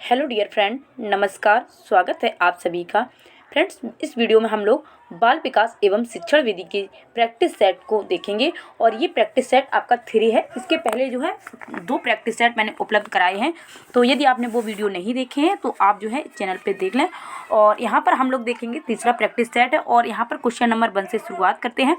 Hello dear friend, नमस्कार। स्वागत है आप सभी का। फ्रेंड्स, इस वीडियो में हम लोग बाल विकास एवं शिक्षण विधि के प्रैक्टिस सेट को देखेंगे और ये प्रैक्टिस सेट आपका 3 है। इसके पहले जो है 2 प्रैक्टिस सेट मैंने उपलब्ध कराए हैं, तो यदि आपने वो वीडियो नहीं देखे हैं तो आप जो है चैनल पे देख लें। और यहाँ पर हम लोग देखेंगे तीसरा प्रैक्टिस सेट है और यहाँ पर क्वेश्चन नंबर 1 से शुरुआत करते हैं।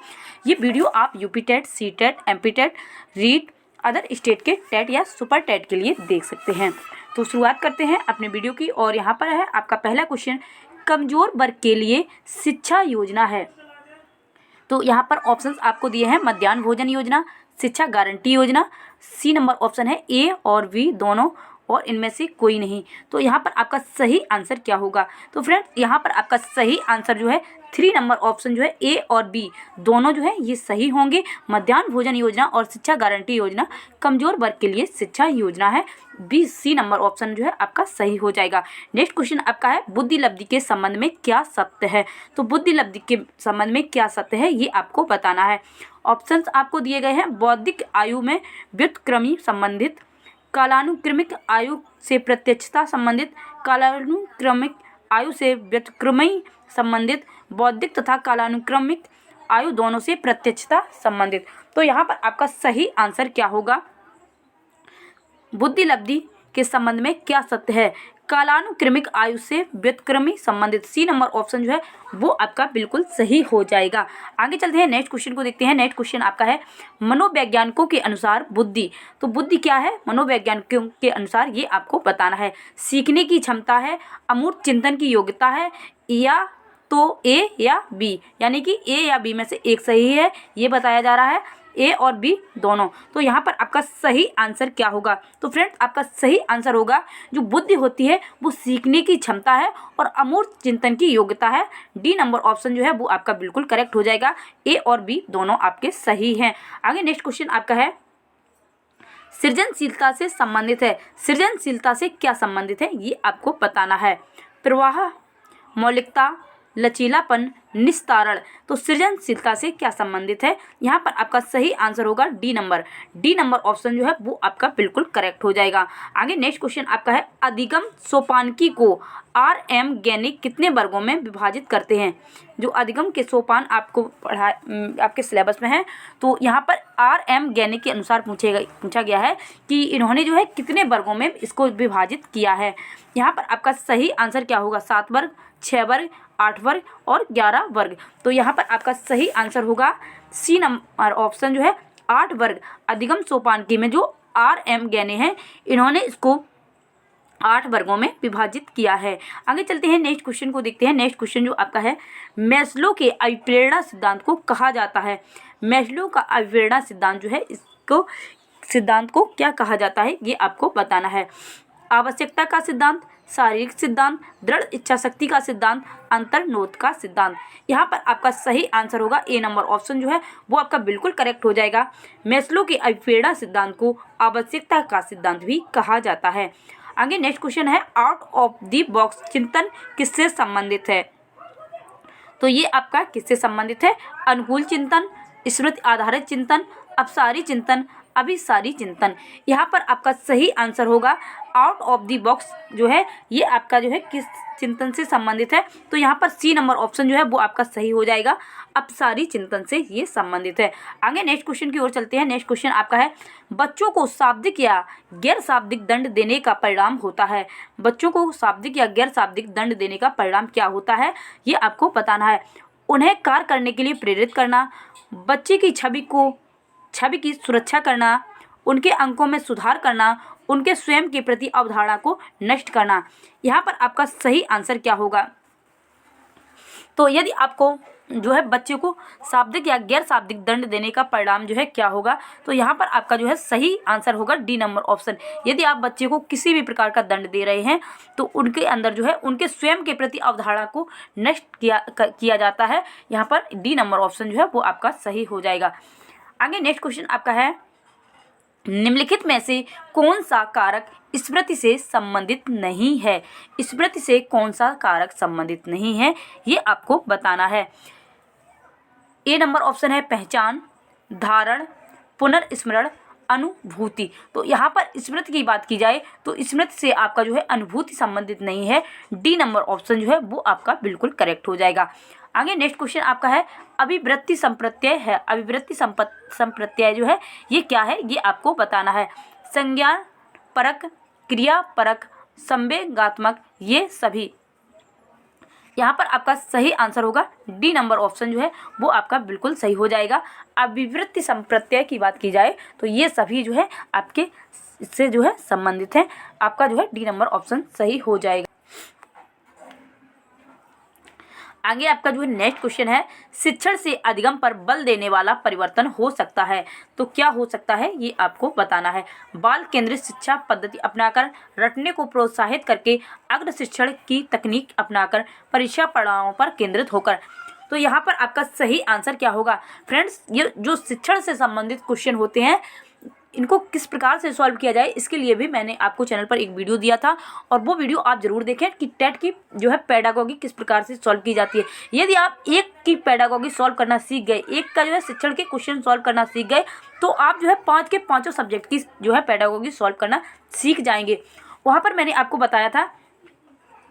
ये वीडियो आप UP TET, C TET, MP TET, REET, other state के टेट या सुपर टेट के लिए देख सकते हैं। तो शुरुआत करते हैं अपने वीडियो की और यहाँ पर है आपका पहला क्वेश्चन, कमजोर वर्ग के लिए शिक्षा योजना है। तो यहाँ पर ऑप्शंस आपको दिए हैं, मध्याह्न भोजन योजना, शिक्षा गारंटी योजना। सी नंबर ऑप्शन है ए और बी दोनों, और इनमें से कोई नहीं। तो यहाँ पर आपका सही आंसर क्या होगा? तो फ्रेंड्स, यहाँ पर आपका सही आंसर जो है 3 नंबर ऑप्शन जो है ए और बी दोनों जो है ये सही होंगे। मध्याह्न भोजन योजना और शिक्षा गारंटी योजना कमजोर वर्ग के लिए शिक्षा योजना है। बी सी नंबर ऑप्शन जो है आपका सही हो जाएगा। नेक्स्ट क्वेश्चन आपका है, बुद्धि लब्धि के संबंध में क्या सत्य है? तो बुद्धि लब्धि के संबंध में क्या सत्य है ये आपको बताना है। ऑप्शंस आपको दिए गए हैं, बौद्धिक आयु में व्युत्क्रमी संबंधित, कालानुक्रमिक आयु से प्रत्यक्षता संबंधित, कालानुक्रमिक आयु से व्युत्क्रमी संबंधित, बौद्धिक तथा कालानुक्रमिक आयु दोनों से प्रत्यक्षता संबंधित। तो यहाँ पर आपका सही आंसर क्या होगा? बुद्धि लब्धि के संबंध में क्या सत्य है? कालानुक्रमिक आयु से व्युत्क्रमी संबंधित, सी नंबर ऑप्शन जो है वो आपका बिल्कुल सही हो जाएगा। आगे चलते हैं, नेक्स्ट क्वेश्चन को देखते हैं। नेक्स्ट क्वेश्चन आपका है, मनोवैज्ञानिकों के अनुसार बुद्धि। तो बुद्धि क्या है? मनोवैज्ञानिकों के अनुसार ये आपको बताना है। सीखने की क्षमता है, अमूर्त चिंतन की योग्यता है, या तो ए या बी, यानी कि ए या बी में से एक सही है ये बताया जा रहा है, ए और बी दोनों। तो यहाँ पर आपका सही आंसर क्या होगा? तो फ्रेंड्स, आपका सही आंसर होगा, जो बुद्धि होती है वो सीखने की क्षमता है और अमूर्त चिंतन की योग्यता है। डी नंबर ऑप्शन जो है वो आपका बिल्कुल करेक्ट हो जाएगा। ए और बी दोनों आपके सही हैं। आगे नेक्स्ट क्वेश्चन आपका है, सृजनशीलता से संबंधित है। सृजनशीलता से क्या संबंधित है ये आपको बताना है। प्रवाह, मौलिकता, लचीलापन, निस्तारण। तो सृजनशीलता से क्या संबंधित है? यहाँ पर आपका सही आंसर होगा D number. D number option जो है वो आपका बिल्कुल करेक्ट हो जाएगा। आगे नेक्स्ट क्वेश्चन आपका है, अधिगम सोपानकी को आर एम गैनिक कितने वर्गों में विभाजित करते हैं? जो अधिगम के सोपान आपको आपके सिलेबस में है, तो यहाँ पर आर एम गैनिक के अनुसार पूछा गया है कि इन्होंने जो है कितने वर्गों में इसको विभाजित किया है। यहाँ पर आपका सही आंसर क्या होगा? 7 वर्ग, 6 वर्ग, 8 वर्ग और 11 वर्ग। तो यहाँ पर आपका सही आंसर होगा सी नंबर ऑप्शन जो है 8 वर्ग। अधिगम सोपानकी में जो आर एम गैने हैं इन्होंने इसको 8 वर्गों में विभाजित किया है। आगे चलते हैं, नेक्स्ट क्वेश्चन को देखते हैं। नेक्स्ट क्वेश्चन जो आपका है, मैस्लो के अभिप्रेरणा सिद्धांत को कहा जाता है। मैस्लो का अभिप्रेरणा सिद्धांत जो है इसको सिद्धांत को क्या कहा जाता है ये आपको बताना है। आवश्यकता का सिद्धांत, शारीरिक सिद्धांत, दृढ़ इच्छा शक्ति का सिद्धांत, अंतर्नोद का सिद्धांत। यहाँ पर आपका सही आंसर होगा ए नंबर ऑप्शन जो है वो आपका बिल्कुल करेक्ट हो जाएगा। मैस्लो के अभिप्रेरणा सिद्धांत को आवश्यकता का सिद्धांत भी कहा जाता है। आगे नेक्स्ट क्वेश्चन है, आउट ऑफ द बॉक्स चिंतन किससे संबंधित है? तो ये आपका किससे संबंधित है? अनुकूल चिंतन, स्मृति आधारित चिंतन, अपसारी चिंतन, अभिसारी चिंतन। यहाँ पर आपका सही आंसर होगा आउट ऑफ द बॉक्स जो है ये आपका जो है किस चिंतन से संबंधित है? तो यहाँ पर सी नंबर ऑप्शन जो है वो आपका सही हो जाएगा, अपसारी चिंतन से ये संबंधित है। आगे नेक्स्ट क्वेश्चन की ओर चलते हैं। नेक्स्ट क्वेश्चन आपका है, बच्चों को शाब्दिक या गैर शाब्दिक दंड देने का परिणाम होता है। बच्चों को शाब्दिक या गैर शाब्दिक दंड देने का परिणाम क्या होता है ये आपको बताना है। उन्हें कार्य करने के लिए प्रेरित करना, बच्चे की छवि की सुरक्षा करना, उनके अंकों में सुधार करना, उनके स्वयं के प्रति अवधारणा को नष्ट करना। यहाँ पर आपका सही आंसर क्या होगा? तो यदि आपको जो है बच्चे को शाब्दिक या गैर शाब्दिक दंड देने का परिणाम जो है क्या होगा, तो यहाँ पर आपका जो है सही आंसर होगा डी नंबर ऑप्शन। यदि आप बच्चे को किसी भी प्रकार का दंड दे रहे हैं तो उनके अंदर जो है उनके स्वयं के प्रति अवधारणा को नष्ट किया जाता है। यहाँ पर डी नंबर ऑप्शन जो है वो आपका सही हो जाएगा। आगे नेक्स्ट क्वेश्चन आपका है, निम्नलिखित में से कौन सा कारक स्मृति से संबंधित नहीं है? स्मृति से कौन सा कारक संबंधित नहीं है ये आपको बताना है। ए नंबर ऑप्शन है पहचान, धारण, पुनर्स्मरण, अनुभूति। तो यहाँ पर स्मृति की बात की जाए तो स्मृति से आपका जो है अनुभूति संबंधित नहीं है। डी नंबर ऑप्शन जो है वो आपका बिल्कुल करेक्ट हो जाएगा। आगे नेक्स्ट क्वेश्चन आपका है अभिवृत्ति संप्रत्यय है। अभिवृत्ति संप्रत्यय जो है ये क्या है, ये आपको बताना है। संज्ञान परक, क्रिया परक, संवेगात्मक, ये सभी। यहाँ पर आपका सही आंसर होगा डी नंबर ऑप्शन जो है वो आपका बिल्कुल सही हो जाएगा। अभिवृत्ति संप्रत्यय की बात की जाए तो ये सभी जो है आपके इससे जो है संबंधित हैं। आपका जो है डी नंबर ऑप्शन सही हो जाएगा। आगे आपका जो है नेक्स्ट क्वेश्चन है शिक्षण से अधिगम पर बल देने वाला परिवर्तन हो सकता है। तो क्या हो सकता है ये आपको बताना है। बाल केंद्रित शिक्षा पद्धति अपनाकर, रटने को प्रोत्साहित करके, अग्र शिक्षण की तकनीक अपनाकर, परीक्षा परिणामों पर केंद्रित होकर। तो यहाँ पर आपका सही आंसर क्या होगा फ्रेंड्स। ये जो शिक्षण से संबंधित क्वेश्चन होते हैं इनको किस प्रकार से सॉल्व किया जाए इसके लिए भी मैंने आपको चैनल पर एक वीडियो दिया था और वो वीडियो आप ज़रूर देखें कि टेट की जो है पेडागोगी किस प्रकार से सॉल्व की जाती है। यदि आप एक की पेडागोगी सॉल्व करना सीख गए, एक का जो है शिक्षण के क्वेश्चन सॉल्व करना सीख गए, तो आप जो है 5 के 5 सब्जेक्ट की जो है पेडागोगी सॉल्व करना सीख जाएंगे। वहाँ पर मैंने आपको बताया था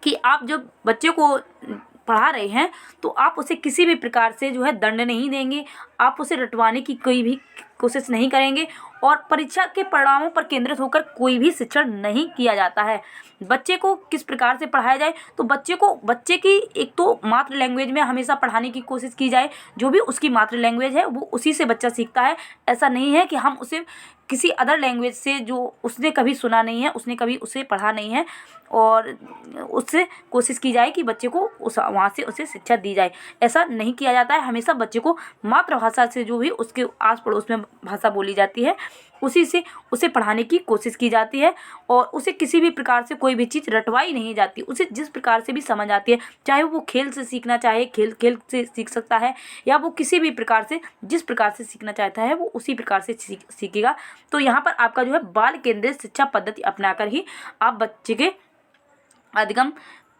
कि आप जब बच्चे को पढ़ा रहे हैं तो आप उसे किसी भी प्रकार से जो है दंड नहीं देंगे, आप उसे रटवाने की कोई भी कोशिश नहीं करेंगे और परीक्षा के परिणामों पर केंद्रित होकर कोई भी शिक्षण नहीं किया जाता है। बच्चे को किस प्रकार से पढ़ाया जाए तो बच्चे की एक तो मातृ लैंग्वेज में हमेशा पढ़ाने की कोशिश की जाए। जो भी उसकी मातृ लैंग्वेज है वो उसी से बच्चा सीखता है। ऐसा नहीं है कि हम उसे किसी अदर लैंग्वेज से जो उसने कभी सुना नहीं है, उसने कभी उसे पढ़ा नहीं है और उससे कोशिश की जाए कि बच्चे को वहाँ से उसे शिक्षा दी जाए। ऐसा नहीं किया जाता है। हमेशा बच्चे को मातृभाषा से जो भी उसके आस पड़ोस में भाषा बोली जाती है उसी से उसे पढ़ाने की कोशिश की जाती है और उसे किसी भी प्रकार से कोई भी चीज़ रटवाई नहीं जाती। उसे जिस प्रकार से भी समझ आती है, चाहे वो खेल से सीखना चाहे खेल से सीख सकता है या वो किसी भी प्रकार से जिस प्रकार से सीखना चाहता है वो उसी प्रकार से सीखेगा। तो यहाँ पर आपका जो है बाल केंद्रित शिक्षा पद्धति अपनाकर ही आप बच्चे के अधिगम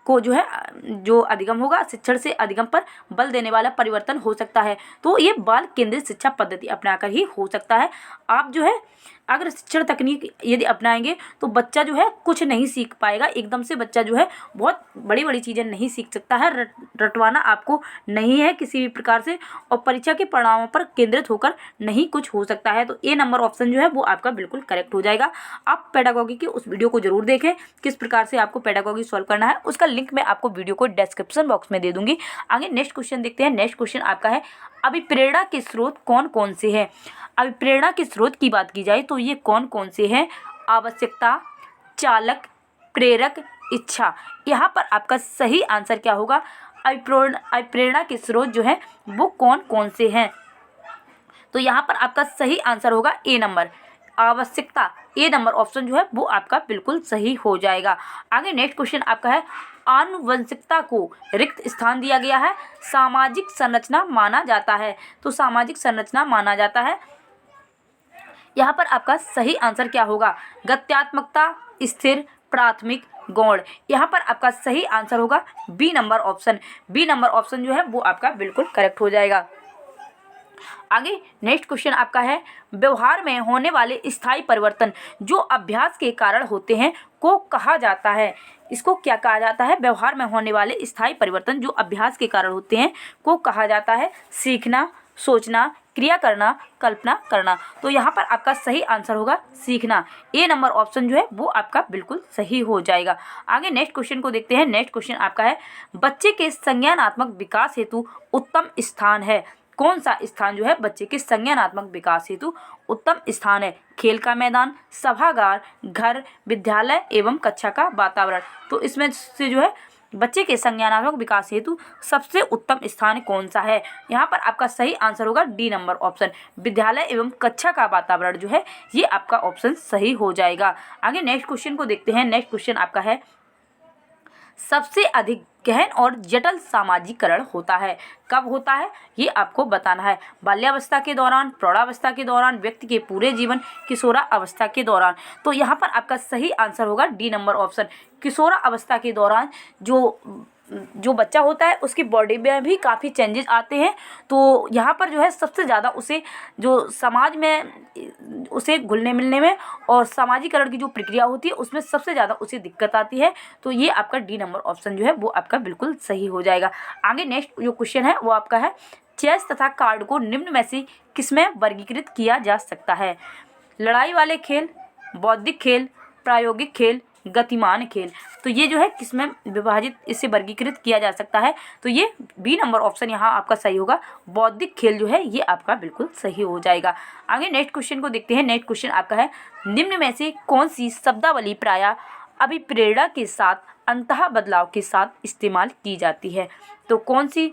को जो है जो अधिगम होगा शिक्षण से अधिगम पर बल देने वाला परिवर्तन हो सकता है। तो ये बाल केंद्रित शिक्षा पद्धति अपनाकर ही हो सकता है। आप जो है अगर शिक्षण तकनीक यदि अपनाएंगे तो बच्चा जो है कुछ नहीं सीख पाएगा। एकदम से बच्चा जो है बहुत बड़ी बड़ी चीज़ें नहीं सीख सकता है। रटवाना आपको नहीं है किसी भी प्रकार से और परीक्षा के परिणामों पर केंद्रित होकर नहीं कुछ हो सकता है। तो ए नंबर ऑप्शन जो है वो आपका बिल्कुल करेक्ट हो जाएगा। आप पेडागोगी की उस वीडियो को जरूर देखें किस प्रकार से आपको पेडागोगी सॉल्व करना है। उसका लिंक मैं आपको वीडियो को डिस्क्रिप्शन बॉक्स में दे दूंगी। आगे नेक्स्ट क्वेश्चन देखते हैं। नेक्स्ट क्वेश्चन आपका है अभिप्रेरणा के स्रोत कौन कौन से हैं। अभिप्रेरणा के स्रोत की बात की जाए तो ये कौन कौन से हैं। आवश्यकता, चालक, प्रेरक, इच्छा। यहाँ पर आपका सही आंसर क्या होगा। अभिप्रेरणा के स्रोत जो है वो कौन कौन से हैं। तो यहाँ पर आपका सही आंसर होगा ए नंबर आवश्यकता। ए नंबर ऑप्शन जो है वो आपका बिल्कुल सही हो जाएगा। आगे नेक्स्ट क्वेश्चन आपका है आनुवंशिकता को रिक्त स्थान दिया गया है, सामाजिक संरचना माना जाता है। तो सामाजिक संरचना माना जाता है। यहाँ पर आपका सही आंसर क्या होगा। गत्यात्मकता, स्थिर, प्राथमिक, गौण। यहाँ पर आपका सही आंसर होगा B number option. B number option जो है वो आपका बिल्कुल करेक्ट हो जाएगा। आगे नेक्स्ट क्वेश्चन आपका है व्यवहार में होने वाले स्थायी परिवर्तन जो अभ्यास के कारण होते हैं को कहा जाता है। इसको क्या कहा जाता है। व्यवहार में होने वाले स्थायी परिवर्तन जो अभ्यास के कारण होते हैं को कहा जाता है सीखना, सोचना, क्रिया करना, कल्पना करना। तो यहाँ पर आपका सही आंसर होगा सीखना। ए नंबर ऑप्शन जो है वो आपका बिल्कुल सही हो जाएगा। आगे नेक्स्ट क्वेश्चन को देखते हैं। नेक्स्ट क्वेश्चन आपका है बच्चे के संज्ञानात्मक विकास हेतु उत्तम स्थान है। कौन सा स्थान जो है बच्चे के संज्ञानात्मक विकास हेतु उत्तम स्थान है। खेल का मैदान, सभागार, घर, विद्यालय एवं कक्षा का वातावरण। तो इसमें से जो है बच्चे के संज्ञानात्मक विकास हेतु सबसे उत्तम स्थान कौन सा है। यहाँ पर आपका सही आंसर होगा डी नंबर ऑप्शन। विद्यालय एवं कक्षा का वातावरण जो है ये आपका ऑप्शन सही हो जाएगा। आगे नेक्स्ट क्वेश्चन को देखते हैं। नेक्स्ट क्वेश्चन आपका है सबसे अधिक गहन और जटिल सामाजिकरण होता है। कब होता है ये आपको बताना है। बाल्यावस्था के दौरान, प्रौढ़ावस्था के दौरान, व्यक्ति के पूरे जीवन, किशोरा अवस्था के दौरान। तो यहाँ पर आपका सही आंसर होगा डी नंबर ऑप्शन। किशोरा अवस्था के दौरान जो जो बच्चा होता है उसकी बॉडी में भी काफ़ी चेंजेस आते हैं। तो यहाँ पर जो है सबसे ज़्यादा उसे जो समाज में उसे घुलने मिलने में और सामाजिकरण की जो प्रक्रिया होती है उसमें सबसे ज़्यादा उसे दिक्कत आती है। तो ये आपका डी नंबर ऑप्शन जो है वो आपका बिल्कुल सही हो जाएगा। आगे नेक्स्ट जो क्वेश्चन है वो आपका है, चेस तथा कार्ड को निम्न में से किसमें वर्गीकृत किया जा सकता है? लड़ाई वाले खेल, बौद्धिक खेल, प्रायोगिक खेल, गतिमान खेल। तो ये जो है किसमें विभाजित इसे वर्गीकृत किया जा सकता है? तो ये बी नंबर ऑप्शन यहाँ आपका सही होगा। बौद्धिक खेल जो है ये आपका बिल्कुल सही हो जाएगा। आगे नेक्स्ट क्वेश्चन को देखते हैं। नेक्स्ट क्वेश्चन आपका है, निम्न में से कौन सी शब्दावली प्रायः अभिप्रेरणा के साथ अंतः बदलाव के साथ इस्तेमाल की जाती है? तो कौन सी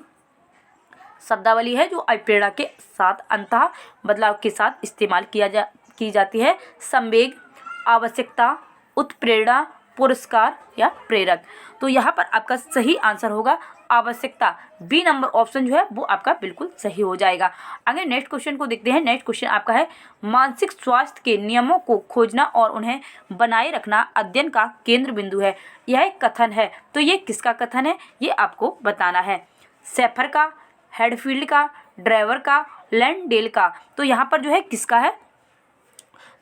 शब्दावली है जो अभिप्रेरणा के साथ अंतः बदलाव के साथ इस्तेमाल की जाती है? संवेग, आवश्यकता, उत्प्रेरणा, पुरस्कार या प्रेरक। तो यहाँ पर आपका सही आंसर होगा आवश्यकता। बी नंबर ऑप्शन जो है वो आपका बिल्कुल सही हो जाएगा। आगे नेक्स्ट क्वेश्चन को देखते हैं। नेक्स्ट क्वेश्चन आपका है, मानसिक स्वास्थ्य के नियमों को खोजना और उन्हें बनाए रखना अध्ययन का केंद्र बिंदु है। यह एक कथन है। तो ये किसका कथन है ये आपको बताना है। सेफर का, हेडफील्ड का, ड्राइवर का, लैंडेल का। तो यहाँ पर जो है किसका है?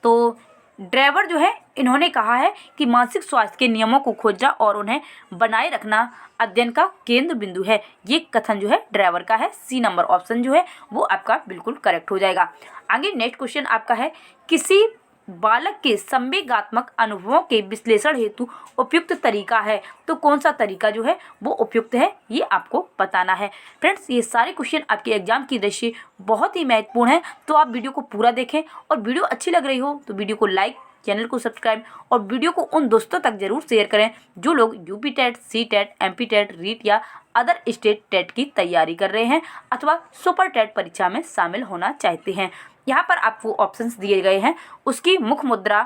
तो ड्राइवर जो है इन्होंने कहा है कि मानसिक स्वास्थ्य के नियमों को खोजना और उन्हें बनाए रखना अध्ययन का केंद्र बिंदु है। ये कथन जो है ड्राइवर का है। सी नंबर ऑप्शन जो है वो आपका बिल्कुल करेक्ट हो जाएगा। आगे नेक्स्ट क्वेश्चन आपका है, किसी बालक के संवेगात्मक अनुभवों के विश्लेषण हेतु उपयुक्त तरीका है। तो कौन सा तरीका जो है वो उपयुक्त है ये आपको बताना है। फ्रेंड्स ये सारे क्वेश्चन आपके एग्जाम की दृष्टि से बहुत ही महत्वपूर्ण है। तो आप वीडियो को पूरा देखें और वीडियो अच्छी लग रही हो तो वीडियो को लाइक, चैनल को सब्सक्राइब और वीडियो को उन दोस्तों तक जरूर शेयर करें जो लोग UP TET, C TET, MP TET, REET या अदर स्टेट टेट की तैयारी कर रहे हैं अथवा सुपर टेट परीक्षा में शामिल होना चाहते हैं। यहाँ पर आपको ऑप्शंस दिए गए हैं, उसकी मुख मुद्रा,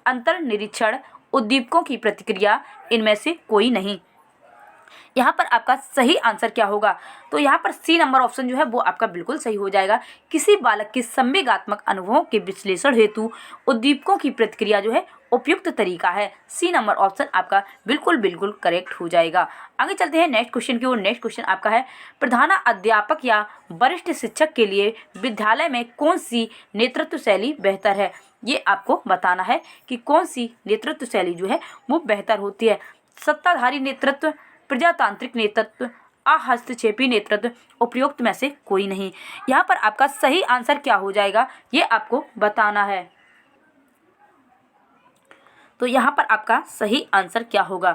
अंतर निरीक्षण, उद्दीपकों की प्रतिक्रिया, इनमें से कोई नहीं। यहाँ पर आपका सही आंसर क्या होगा? तो यहाँ पर सी नंबर ऑप्शन जो है वो आपका बिल्कुल सही हो जाएगा। किसी बालक के संवेगात्मक अनुभवों के विश्लेषण हेतु उद्दीपकों की प्रतिक्रिया जो है उपयुक्त तरीका है। सी नंबर ऑप्शन आपका बिल्कुल करेक्ट हो जाएगा। आगे चलते हैं नेक्स्ट क्वेश्चन की ओर। नेक्स्ट क्वेश्चन आपका है, प्रधानाध्यापक या वरिष्ठ शिक्षक के लिए विद्यालय में कौन सी नेतृत्व शैली बेहतर है? ये आपको बताना है कि कौन सी नेतृत्व शैली जो है वो बेहतर होती है। सत्ताधारी नेतृत्व, प्रजातांत्रिक नेतृत्व, अहस्तक्षेपी नेतृत्व, उपयुक्त में से कोई नहीं। यहाँ पर आपका सही आंसर क्या हो जाएगा ये आपको बताना है। तो यहाँ पर आपका सही आंसर क्या होगा?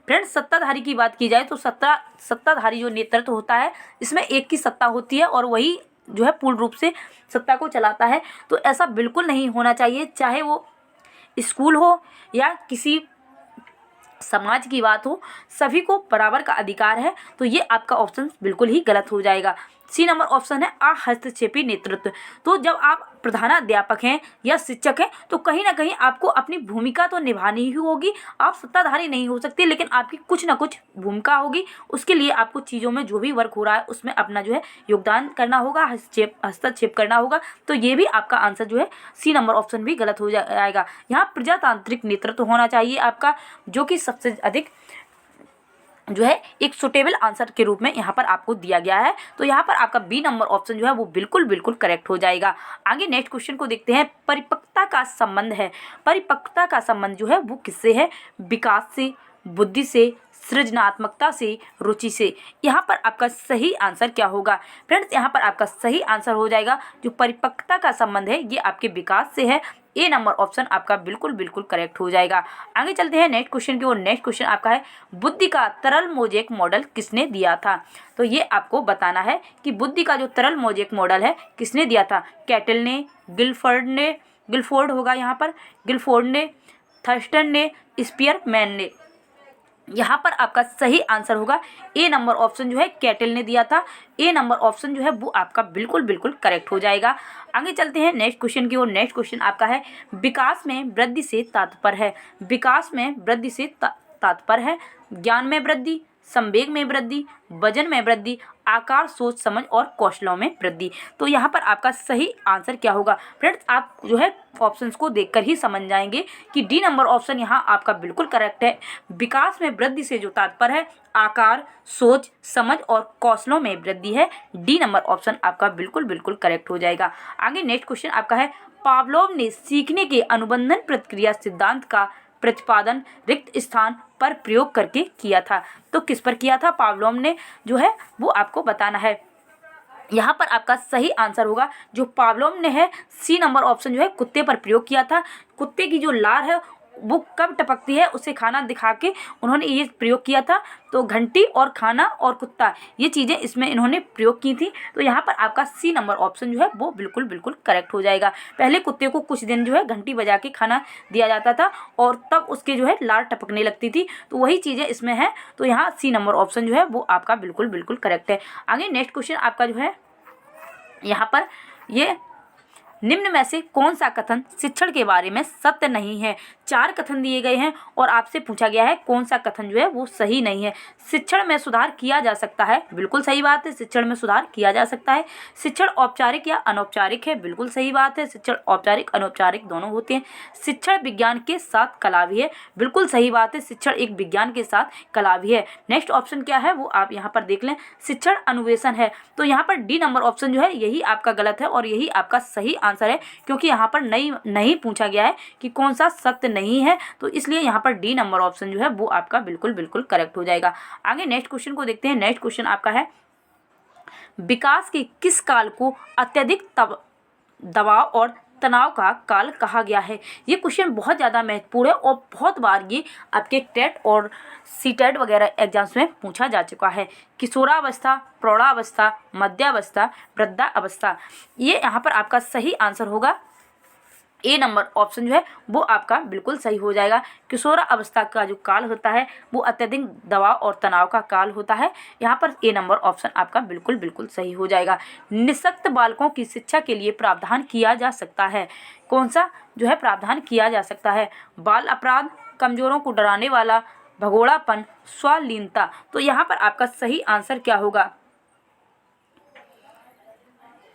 फ्रेंड्स सत्ताधारी की बात की जाए तो सत्ताधारी जो नेतृत्व होता है इसमें एक की सत्ता होती है और वही जो है पूर्ण रूप से सत्ता को चलाता है। तो ऐसा बिल्कुल नहीं होना चाहिए, चाहे वो स्कूल हो या किसी समाज की बात हो, सभी को बराबर का अधिकार है। तो ये आपका ऑप्शन बिल्कुल ही गलत हो जाएगा। सी नंबर ऑप्शन है अहस्तक्षेपी नेतृत्व। तो जब आप प्रधानाध्यापक हैं या शिक्षक हैं तो कहीं ना कहीं आपको अपनी भूमिका तो निभानी ही होगी। आप सत्ताधारी नहीं हो सकते लेकिन आपकी कुछ ना कुछ भूमिका होगी। उसके लिए आपको चीज़ों में जो भी वर्क हो रहा है उसमें अपना जो है योगदान करना होगा, हस्तक्षेप करना होगा। तो ये भी आपका आंसर जो है सी नंबर ऑप्शन भी गलत हो जाएगा। यहाँ प्रजातांत्रिक नेतृत्व होना चाहिए आपका, जो कि सबसे अधिक जो है एक सुटेबल आंसर के रूप में यहाँ पर आपको दिया गया है। तो यहाँ पर आपका बी नंबर ऑप्शन जो है वो बिल्कुल करेक्ट हो जाएगा। आगे नेक्स्ट क्वेश्चन को देखते हैं। परिपक्वता का संबंध है, परिपक्वता का संबंध जो है वो किससे है? विकास से, बुद्धि से, सृजनात्मकता से, रुचि से। यहाँ पर आपका सही आंसर क्या होगा? फ्रेंड्स यहाँ पर आपका सही आंसर हो जाएगा जो परिपक्वता का संबंध है ये आपके विकास से है। ए नंबर ऑप्शन आपका बिल्कुल करेक्ट हो जाएगा। आगे चलते हैं नेक्स्ट क्वेश्चन की ओर। नेक्स्ट क्वेश्चन आपका है, बुद्धि का तरल मोज़ेक मॉडल किसने दिया था? तो ये आपको बताना है कि बुद्धि का जो तरल मोज़ेक मॉडल है किसने दिया था? कैटल ने, गिलफोर्ड होगा यहाँ पर, गिलफोर्ड ने, थर्स्टन ने, स्पीयरमैन ने। यहाँ पर आपका सही आंसर होगा ए नंबर ऑप्शन जो है कैटल ने दिया था। ए नंबर ऑप्शन जो है वो आपका बिल्कुल करेक्ट हो जाएगा। आगे चलते हैं नेक्स्ट क्वेश्चन की ओर। नेक्स्ट क्वेश्चन आपका है, विकास में वृद्धि से तात्पर्य है, विकास में वृद्धि से तात्पर्य है ज्ञान में वृद्धि, संवेग में वृद्धि, वजन में वृद्धि, आकार, सोच समझ और कौशलों में वृद्धि। तो यहाँ पर आपका सही आंसर क्या होगा फ्रेंड्स, आप जो है ऑप्शंस को देखकर ही समझ जाएंगे कि डी नंबर ऑप्शन यहाँ आपका बिल्कुल करेक्ट है। विकास में वृद्धि से जो तात्पर्य है आकार, सोच समझ और कौशलों में वृद्धि है। डी नंबर ऑप्शन आपका बिल्कुल बिल्कुल करेक्ट हो जाएगा। आगे नेक्स्ट क्वेश्चन आपका है, पावलोव ने सीखने के अनुबंधन प्रतिक्रिया सिद्धांत का प्रतिपादन रिक्त स्थान पर प्रयोग करके किया था। तो किस पर किया था पावलोव ने जो है वो आपको बताना है। यहाँ पर आपका सही आंसर होगा जो पावलोव ने है सी नंबर ऑप्शन जो है कुत्ते पर प्रयोग किया था। कुत्ते की जो लार है वो कब टपकती है उसे खाना दिखा के उन्होंने ये प्रयोग किया था। तो घंटी और खाना और कुत्ता ये चीज़ें इसमें इन्होंने प्रयोग की थी। तो यहाँ पर आपका सी नंबर ऑप्शन जो है वो बिल्कुल बिल्कुल करेक्ट हो जाएगा। पहले कुत्ते को कुछ दिन जो है घंटी बजा के खाना दिया जाता था और तब उसके जो है लार टपकने लगती थी। तो वही चीज़ें इसमें हैं। तो यहाँ सी नंबर ऑप्शन जो है वो आपका बिल्कुल बिल्कुल करेक्ट है। आगे नेक्स्ट क्वेश्चन आपका जो है यहाँ पर ये निम्न में से कौन सा कथन शिक्षण के बारे में सत्य नहीं है। 4 कथन दिए गए हैं और आपसे पूछा गया है कौन सा कथन जो है वो सही नहीं है। शिक्षण में सुधार किया जा सकता है, बिल्कुल सही बात है, शिक्षण में सुधार किया जा सकता है। शिक्षण औपचारिक या अनौपचारिक है, बिल्कुल सही बात है, शिक्षण औपचारिक अनौपचारिक दोनों होते हैं। शिक्षण विज्ञान के साथ कला भी है, बिल्कुल सही बात है, शिक्षण एक विज्ञान के साथ कला भी है। नेक्स्ट ऑप्शन क्या है वो आप यहाँ पर देख लें, शिक्षण अन्वेषण है। तो यहाँ पर डी नंबर ऑप्शन जो है यही आपका गलत है और यही आपका सही आंसर है, क्योंकि यहाँ पर नहीं पूछा गया है कि कौन सा सत्य नहीं है। तो इसलिए यहाँ पर डी नंबर ऑप्शन जो है वो आपका बिल्कुल बिल्कुल करेक्ट हो जाएगा। आगे नेक्स्ट क्वेश्चन को देखते हैं। नेक्स्ट क्वेश्चन आपका है, विकास के किस काल को अत्यधिक दबाव और तनाव का काल कहा गया है। ये क्वेश्चन बहुत ज़्यादा महत्वपूर्ण है और बहुत बार ये आपके टेट और सीटेट वगैरह एग्जाम्स में पूछा जा चुका है। किशोरावस्था, प्रौढ़ावस्था, मध्यावस्था, वृद्धावस्था, ये यहाँ पर आपका सही आंसर होगा ए नंबर ऑप्शन जो है वो आपका बिल्कुल सही हो जाएगा। किशोर अवस्था का जो काल होता है वो अत्यधिक दबाव और तनाव का काल होता है। यहाँ पर ए नंबर ऑप्शन आपका बिल्कुल बिल्कुल सही हो जाएगा। निःशक्त बालकों की शिक्षा के लिए प्रावधान किया जा सकता है, कौन सा जो है प्रावधान किया जा सकता है। बाल अपराध, कमजोरों को डराने वाला, भगोड़ापन, स्वलीनता। तो यहाँ पर आपका सही आंसर क्या होगा,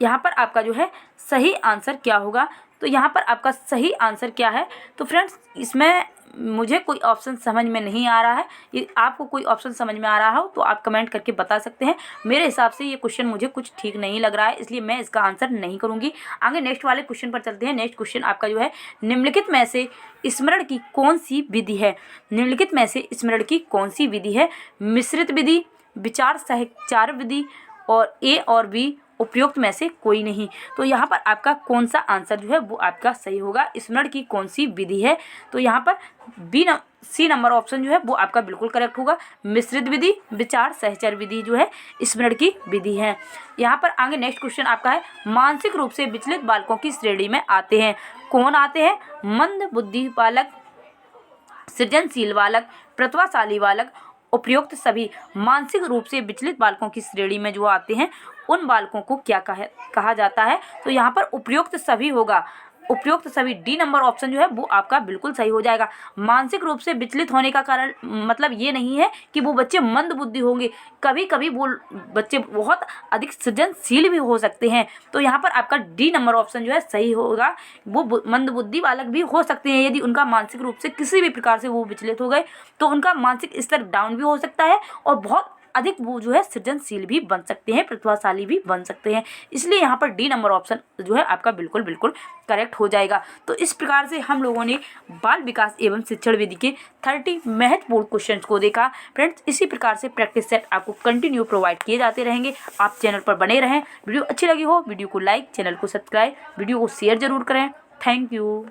यहाँ पर आपका जो है सही आंसर क्या होगा। तो यहाँ पर आपका सही आंसर क्या है, तो फ्रेंड्स इसमें मुझे कोई ऑप्शन समझ में नहीं आ रहा है। ये आपको कोई ऑप्शन समझ में आ रहा हो तो आप कमेंट करके बता सकते हैं। मेरे हिसाब से ये क्वेश्चन मुझे कुछ ठीक नहीं लग रहा है, इसलिए मैं इसका आंसर नहीं करूँगी। आगे नेक्स्ट वाले क्वेश्चन पर चलते हैं। नेक्स्ट क्वेश्चन आपका जो है, निम्नलिखित में से स्मरण की कौन सी विधि है। निम्नलिखित में से स्मरण की कौन सी विधि है। मिश्रित विधि, विचार सहचार विधि और ए और बी, उपयुक्त में से कोई नहीं। तो यहाँ पर आपका कौन सा आंसर जो है वो आपका सही होगा, स्मरण की कौन सी विधि है। तो यहाँ पर सी नंबर ऑप्शन जो है वो आपका बिल्कुल करेक्ट होगा। मिश्रित विधि, विचार सहचर विधि जो है स्मरण की विधि है। यहाँ पर आगे नेक्स्ट क्वेश्चन आपका है, मानसिक रूप से विचलित बालकों की श्रेणी में आते हैं, कौन आते हैं। मंद बुद्धि बालक, सृजनशील बालक, प्रतिभाशाली बालक, उपयुक्त सभी। मानसिक रूप से विचलित बालकों की श्रेणी में जो आते हैं उन बालकों को क्या कहा जाता है। तो यहाँ पर उपयुक्त सभी होगा, उपयुक्त सभी डी नंबर ऑप्शन जो है वो आपका बिल्कुल सही हो जाएगा। मानसिक रूप से विचलित होने का कारण मतलब ये नहीं है कि वो बच्चे मंद बुद्धि होंगे, कभी कभी वो बच्चे बहुत अधिक सृजनशील भी हो सकते हैं। तो यहाँ पर आपका डी नंबर ऑप्शन जो है सही होगा। वो मंद बुद्धि बालक भी हो सकते हैं यदि उनका मानसिक रूप से किसी भी प्रकार से वो विचलित हो गए तो उनका मानसिक स्तर डाउन भी हो सकता है और बहुत अधिक वो जो है सृजनशील भी बन सकते हैं, प्रतिभाशाली भी बन सकते हैं। इसलिए यहाँ पर डी नंबर ऑप्शन जो है आपका बिल्कुल बिल्कुल करेक्ट हो जाएगा। तो इस प्रकार से हम लोगों ने बाल विकास एवं शिक्षण विधि के 30 महत्वपूर्ण क्वेश्चंस को देखा। फ्रेंड्स इसी प्रकार से प्रैक्टिस सेट आपको कंटिन्यू प्रोवाइड किए जाते रहेंगे। आप चैनल पर बने रहें। वीडियो अच्छी लगी हो वीडियो को लाइक, चैनल को सब्सक्राइब, वीडियो को शेयर जरूर करें। Thank you.